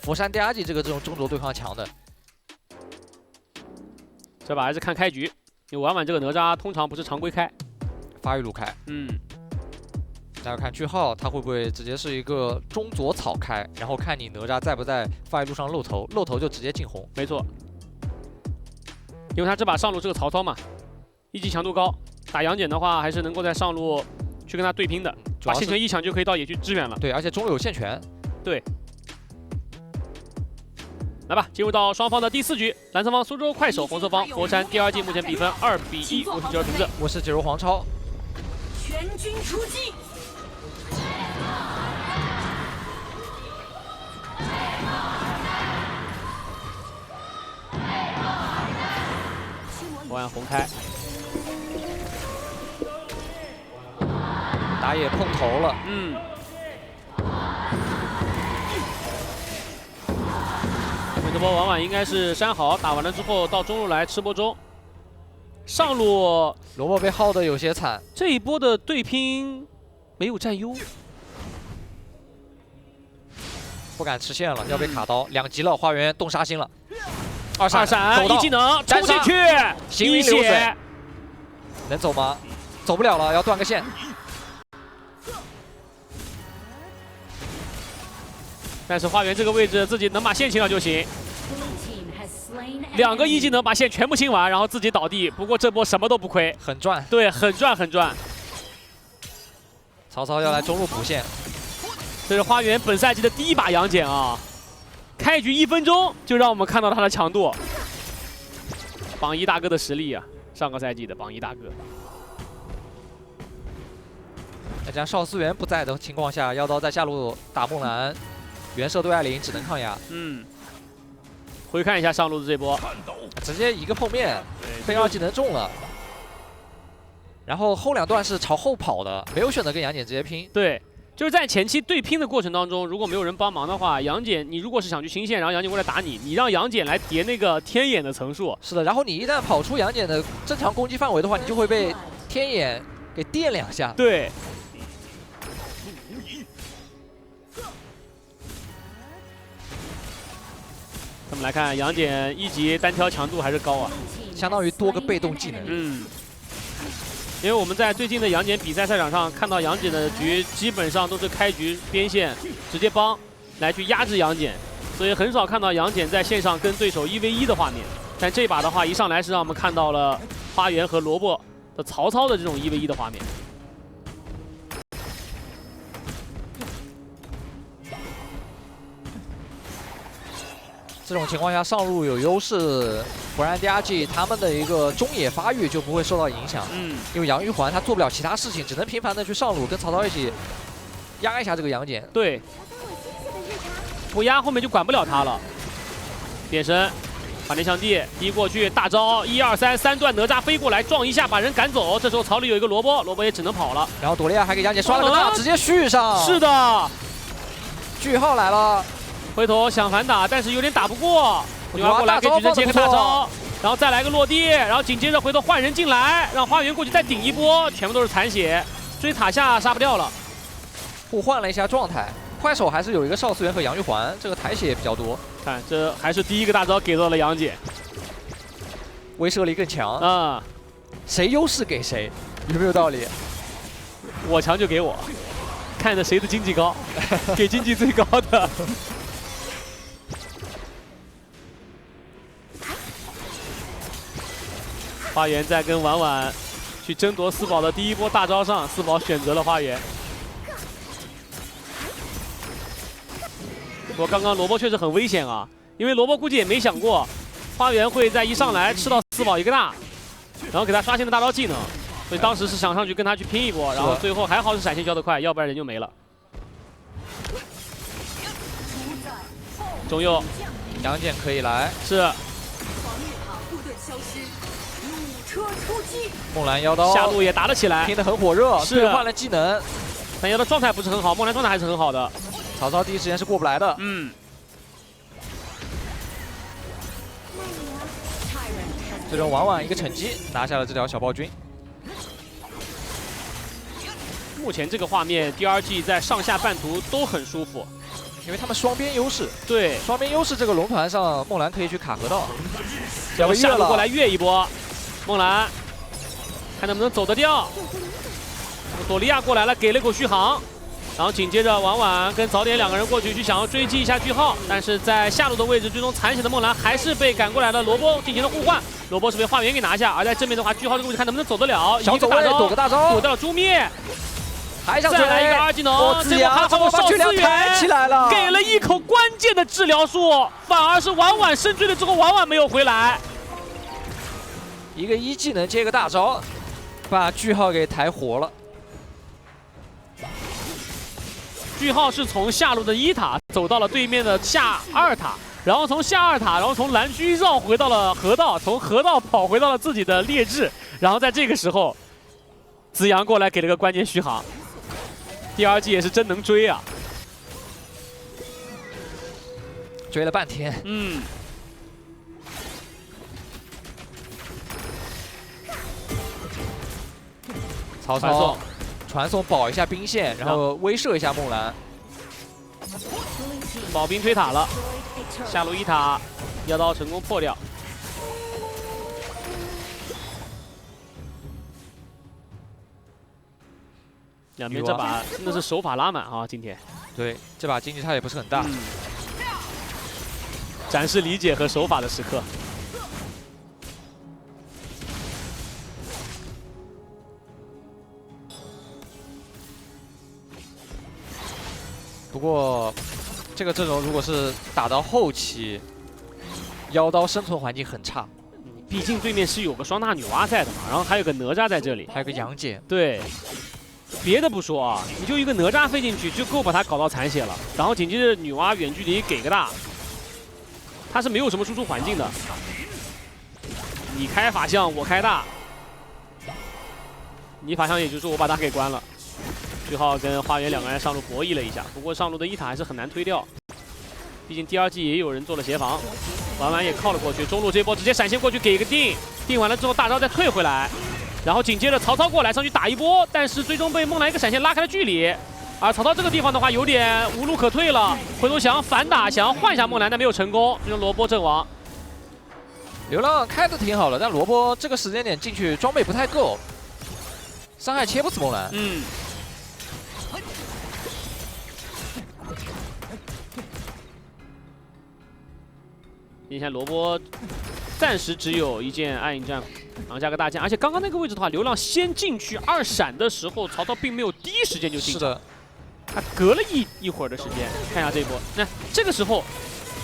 佛山第二季这种中轴对抗强的。这把还是看开局，因为晚晚这个哪吒通常不是常规开，发育路开。再看句号，他会不会直接是一个中左草开，然后看你哪吒在不在发育路上露头，露头就直接进红。没错，因为他这把上路是个曹操嘛，一级强度高，打杨戬的话还是能够在上路去跟他对拼的，把线权一抢就可以到野区支援了。对，而且中路有线权。对。 来吧，进入到双方的第4局，蓝色方苏州快手，红色方佛山第二季目前比分2比1。我是九儿瓶子，我是解如黄超。全军出击！我按红开，打野碰头了。这波晚晚应该是山豪打完了之后到中路来吃波中，上路萝卜被耗得有些惨。这一波的对拼没有占优，不敢吃线了，要被卡刀，2级了，花园动杀心了。二闪一技能冲进去，行云流水，能走吗？走不了了，要断个线。 但是花园这个位置自己能把线清了就行。2个一技能把线全部清完，然后自己倒地。不过这波什么都不亏，很赚。对，很赚很赚。曹操要来中路补线，这是花园本赛季的第1把杨戬啊！开局1分钟就让我们看到他的强度，榜1大哥的实力啊！上个赛季的榜1大哥。那这样邵思源不在的情况下，妖刀在下路打木兰。 原射对艾琳只能抗压。回看一下上路的这波，直接一个碰面，被2技能中了。然后后2段是朝后跑的，没有选择跟杨戬直接拼。对，就是在前期对拼的过程当中，如果没有人帮忙的话，杨戬你如果是想去清线，然后杨戬过来打你，你让杨戬来叠那个天眼的层数。是的，然后你一旦跑出杨戬的正常攻击范围的话，你就会被天眼给电2下。对。 我们来看杨戬1级单挑强度还是高啊，相当于多个被动技能。因为我们在最近的杨戬比赛赛场上看到杨戬的局基本上都是开局边线直接帮来去压制杨戬，所以很少看到杨戬在线上跟对手1v1的画面。但这把的话，一上来是让我们看到了花园和萝卜的曹操的这种1v1的画面。 这种情况下上路有优势，不然第2季他们的一个中野发育就不会受到影响。因为杨玉环他做不了其他事情，只能频繁的去上路跟曹操一起压一下这个杨戬。对，不压后面就管不了他了。变身，反天象地滴过去，大招1、2、3，三段哪吒飞过来撞一下把人赶走。这时候草里有一个萝卜，萝卜也只能跑了。然后朵莉亚还给杨戬刷了个大，直接续上。是的，句号来了。 回头想反打，但是有点打不过。女儿过来给举人接个大招，然后再来个落地，然后紧接着回头换人进来，让花园过去再顶一波，全部都是残血，追塔下杀不掉了。互换了一下状态，快手还是有一个邵思源和杨玉环，这个抬血比较多。看这还是第1个大招给到了杨戬，威慑力更强。谁优势给谁，有没有道理？我强就给我，看着谁的经济高，给经济最高的。花园在跟婉婉去争夺4宝的第1波大招上，4宝选择了花园。不过刚刚萝卜确实很危险啊，因为萝卜估计也没想过花园会在一上来吃到4宝一个大，然后给他刷新了大招技能，所以当时是想上去跟他去拼一波，然后最后还好是闪现消得快，要不然人就没了。中右，杨戬可以来，是。 木兰妖刀下路也打了起来，拼得很火热，是兑换了技能，但妖刀状态不是很好，木兰状态还是很好的。曹操第一时间是过不来的。最终婉婉一个惩击拿下了这条小暴君。目前这个画面第2季在上下半图都很舒服，因为他们双边优势。对，双边优势这个龙团上，梦兰可以去卡河道。要下路过来越一波，梦兰看能不能走得掉。朵利亚过来了，给了一口续航。 然后紧接着，婉婉跟早点两个人过去想要追击一下句号，但是在下路的位置，最终残血的梦兰还是被赶过来的罗波进行了互换，罗波是被花园给拿下，而在正面的话，句号这个位置看能不能走得了，小走位躲个大招，躲掉了诛灭，还想再来一个二技能，这波还好烧资源起来了，给了一口关键的治疗术，反而是婉婉深追了之后，婉婉没有回来，一个一技能接个大招，把句号给抬活了。 句号是从下路的一塔走到了对面的下二塔，然后从下二塔，然后从蓝区绕回到了河道，从河道跑回到了自己的劣质，然后在这个时候，子阳过来给了个关键续航。第二季也是真能追啊，追了半天。嗯。曹操。 传送保一下兵线，然后威慑一下梦兰。保兵推塔了，下路一塔，妖刀成功破掉。两边这把真的是手法拉满啊！今天对这把经济差也不是很大，展示理解和手法的时刻。 不过，这个阵容如果是打到后期，妖刀生存环境很差。毕竟对面是有个双大女娲在的嘛，然后还有个哪吒在这里，还有个杨戬。对，别的不说啊，你就一个哪吒飞进去就够把他搞到残血了。然后紧接着女娲远距离给个大，他是没有什么输出环境的。你开法相，我开大，你法相也就是我把他给关了。 句号跟花园两个人上路博弈了一下，不过上路的一塔还是很难推掉，毕竟第二季也有人做了协防，婉婉也靠了过去，中路这波直接闪现过去给一个定，定完了之后大招再退回来，然后紧接着曹操过来上去打一波，但是最终被梦兰一个闪现拉开了距离，而曹操这个地方的话有点无路可退了，回头想要反打，想要换一下梦兰，但没有成功，最终罗波阵亡。流浪开的挺好的，但罗波这个时间点进去装备不太够，伤害切不死梦兰。嗯。 现在罗波暂时只有一件暗影战，然后加个大将，而且刚刚那个位置的话，流浪先进去二闪的时候，曹操并没有第一时间就进。是的，他隔了一会儿的时间，看一下这一波，那这个时候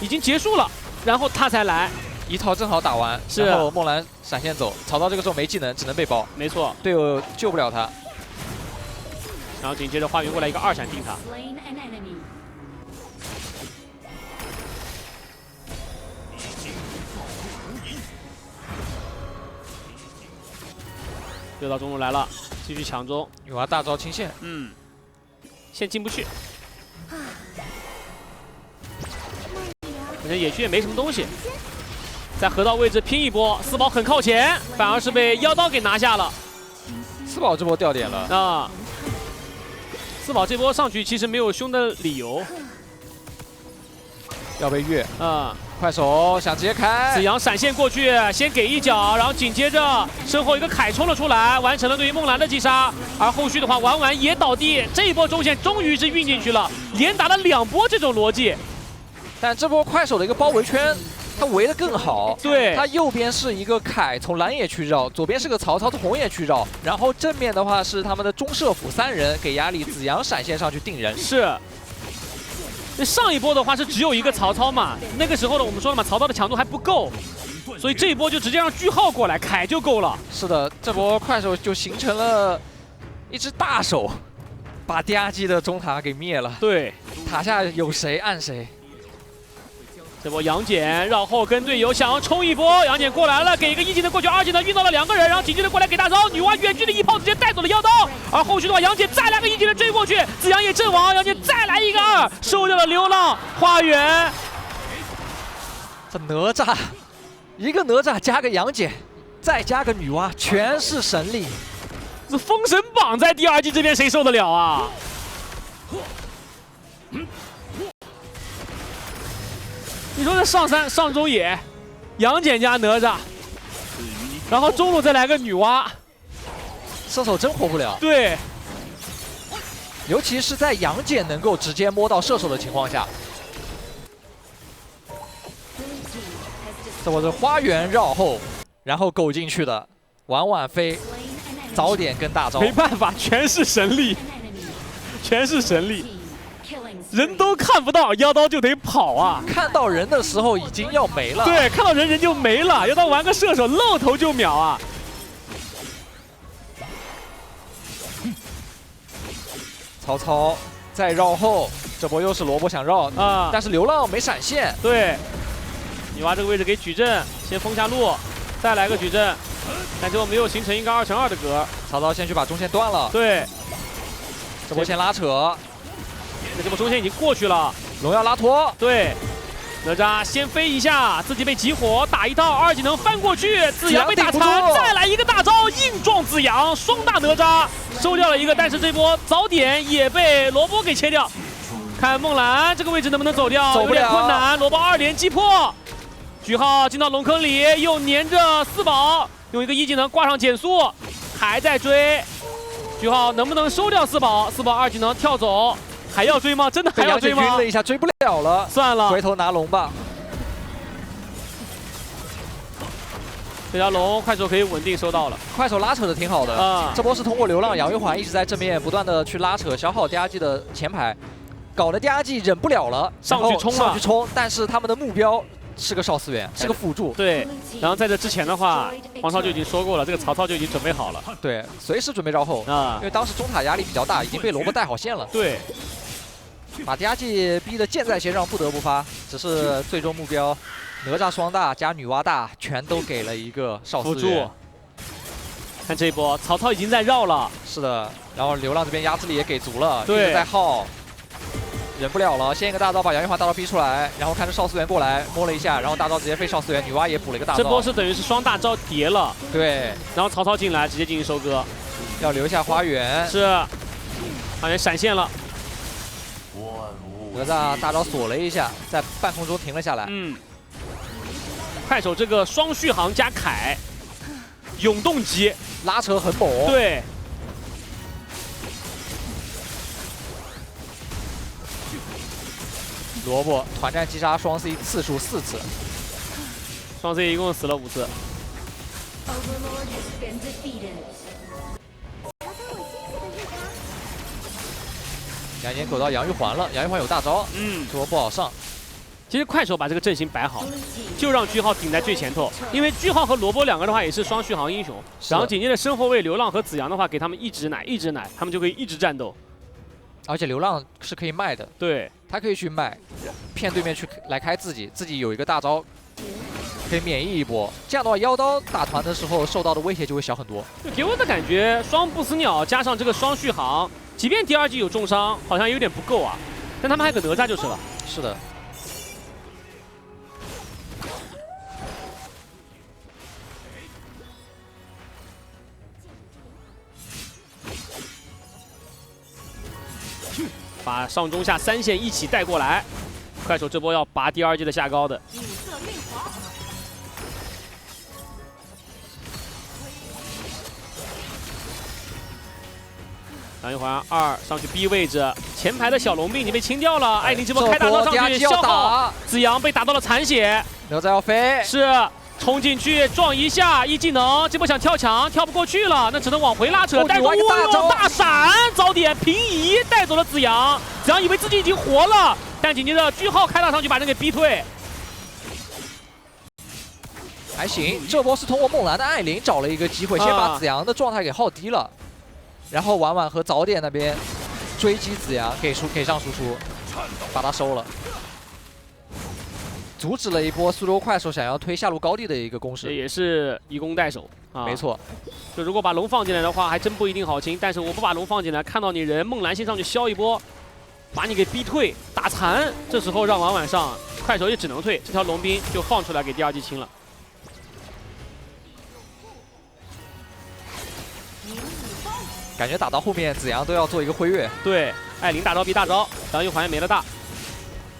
已经结束了，然后他才来，一套正好打完，然后梦兰闪现走，曹操这个时候没技能，只能被包，没错，队友救不了他，然后紧接着花园过来一个二闪定他。 又到中路来了，继续抢中。女娲大招清线，嗯，线进不去。反正野区也没什么东西，在河道位置拼一波，四宝很靠前，反而是被妖刀给拿下了。四宝这波掉点了啊！四宝这波上去其实没有凶的理由，要被越啊！ 快手想直接开，子阳闪现过去，先给一脚，然后紧接着身后一个凯冲了出来，完成了对于梦兰的击杀。而后续的话，婉婉也倒地，这一波中线终于是运进去了，连打了2波这种逻辑。但这波快手的一个包围圈，他围得更好。对，他右边是一个凯从蓝野去绕，左边是个曹操从红野去绕，然后正面的话是他们的中射辅3人给压力，子阳闪现上去定人。是。 那上一波的话是只有一个曹操嘛，那个时候呢我们说了嘛，曹操的强度还不够，所以这一波就直接让句号过来，凯就够了。是的，这波快手就形成了一只大手，把第二季的中塔给灭了。对，塔下有谁按谁。这波杨戬绕后跟队友想要冲一波，杨戬过来了，给一个1技能过去，2技能运到了2个人，然后紧接着过来给大招，女娲远距离一炮直接带走了妖刀，而后续的话杨戬再来个1技能追过去，子阳也阵亡，杨戬再来一个2，收掉了流浪花园。这哪吒，一个哪吒加个杨戬，再加个女娲，全是神力。这封神榜在第2季这边谁受得了啊？你说这上山上中野，杨戬加哪吒，然后中路再来个女娲，射手真活不了。对，尤其是在杨戬能够直接摸到射手的情况下。这我是花园绕后，然后狗进去的，婉婉飞，早点跟大招。没办法，全是神力，全是神力，人都看不到，妖刀就得跑啊！看到人的时候已经要没了。对，看到人就没了，妖刀玩个射手露头就秒啊！曹操再绕后，这波又是萝卜想绕啊，但是流浪没闪现。对。女娲这个位置给矩阵，先封下路，再来个矩阵，但最后没有形成一个2乘2的格。曹操先去把中线断了，对，这波先拉扯，那这波中线已经过去了，荣耀拉脱，对，哪吒先飞一下，自己被集火，打一道2技能翻过去，子阳被打残，再来一个大招硬撞子阳，双大哪吒收掉了一个，但是这波早点也被萝卜给切掉。看梦兰这个位置能不能走掉，有点困难，萝卜2连击破。句号进到龙坑里，又粘着四宝，用一个1技能挂上减速，还在追。句号能不能收掉四宝？四宝2技能跳走，还要追吗？真的还要追吗？被杨戬晕了一下，追不了了，算了，回头拿龙吧。这条龙快手可以稳定收到了，快手拉扯的挺好的啊。这波是通过流浪杨玉环一直在正面不断的去拉扯，消耗 DRG 的前排，搞得 DRG 忍不了了，上去冲，但是他们的目标是个少4元，是个辅助。对，然后在这之前的话，黄超就已经说过了，这个曹操就已经准备好了。对，随时准备绕后啊，因为当时中塔压力比较大，已经被萝卜带好线了。对，把 DRG 逼得箭在弦上，不得不发。只是最终目标，哪吒双大加女娲大全都给了一个少4元。看这一波，曹操已经在绕了。是的，然后流浪这边压制力也给足了，对，一直在耗。忍不了了，先一个大招把杨玉环大招逼出来，然后看着少4元过来摸了一下，然后大招直接飞少4元，女娲也补了一个大招。这波是等于是双大招叠了，对。然后曹操进来直接进行收割，要留下花园。是，花园闪现了。哪吒大招锁了一下，在半空中停了下来。快手这个双续航加凯，永动机拉扯很猛。对。萝卜团战击杀双 C 次数4次，双 C 一共死了5次。杨戬狗到杨玉环了，杨玉环有大招，这波不好上。其实快手把这个阵型摆好，就让句号顶在最前头，因为句号和萝卜2个的话也是双续航英雄，然后紧接着身后卫流浪和子阳的话给他们一直奶，他们就可以一直战斗。而且流浪是可以卖的，对，他可以去卖，骗对面去来开自己有一个大招，可以免疫一波。这样的话，妖刀打团的时候受到的威胁就会小很多。给我的感觉，双不死鸟加上这个双续航，即便第2季有重伤，好像有点不够啊。但他们还有个哪吒就是了。是的。把上中下3线一起带过来，快手这波要拔第2季的下高的。杨玉环2上去 B 位置，前排的小龙兵已经被清掉了。艾琳这波开大招上去消耗，子阳被打到了残血。哪吒要飞，是冲进去撞一下1技能，这波想跳墙跳不过去了，那只能往回拉扯。带着乌龙大闪，早点平移带走了子阳。子阳以为自己已经活了，但紧接着句号开大上去把人给逼退。还行，这波是通过梦兰的艾琳找了一个机会，先把子阳的状态给耗低了。然后婉婉和早点那边追击子阳，给上输出，把他收了，阻止了一波苏州快手想要推下路高地的一个攻势。这也是以攻代守啊，没错。就如果把龙放进来的话，还真不一定好清。但是我不把龙放进来，看到你人，梦兰先上去削一波，把你给逼退，打残。这时候让婉婉上，快手也只能退，这条龙兵就放出来给第2季清了。感觉打到后面，子阳都要做一个挥跃。对，艾琳大招逼大招，杨玉环也没了大。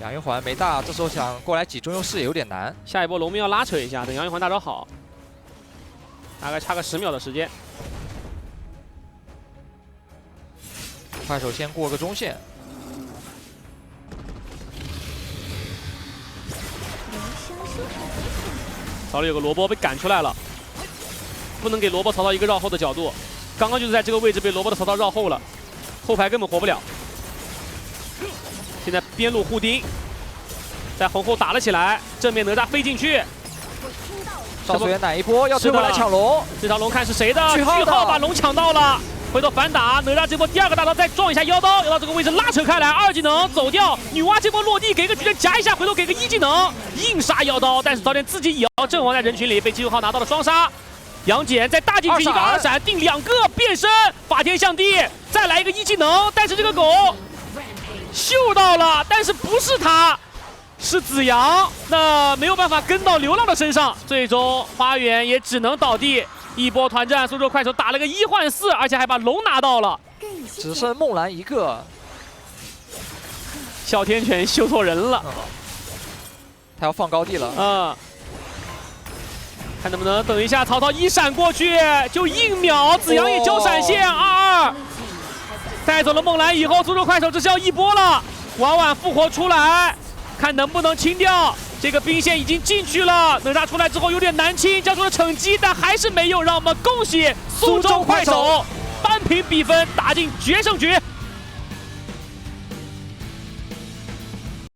杨玉环没大，这时候想过来挤中优势也有点难。下一波龙明要拉扯一下，等杨玉环大招好，大概差个10秒的时间。快手先过个中线。 曹操有个萝卜被赶出来了，不能给萝卜曹操一个绕后的角度。刚刚就是在这个位置被萝卜的曹操绕后了，后排根本活不了。现在边路护丁，在红后打了起来，正面哪吒飞进去。少素颜哪一波要追过来抢龙？这条龙看是谁的？句号把龙抢到了。 回头反打，哪吒这波第2个大招再撞一下妖刀，妖刀这个位置拉扯开来，2技能走掉，女娲这波落地给个矩阵夹一下，回头给个1技能硬杀妖刀，但是早点自己也要阵亡在人群里，被季后浩拿到了双杀。杨戬再大进去一个2闪，定2个变身，法天象地，再来一个1技能，但是这个狗嗅到了，但是不是他，是子阳，那没有办法跟到流浪的身上，最终花园也只能倒地。 一波团战，苏州快手打了个1换4，而且还把龙拿到了，只剩梦兰一个。哮天犬修错人了，他要放高地了。看能不能等一下曹操1闪过去就硬秒，子阳也交闪现，22带走了梦兰以后，苏州快手只需要1波了，婉婉复活出来，看能不能清掉。 这个兵线已经进去了，哪吒出来之后有点难清，交出了惩击，但还是没有，让我们恭喜苏州快手扳平比分，打进决胜局。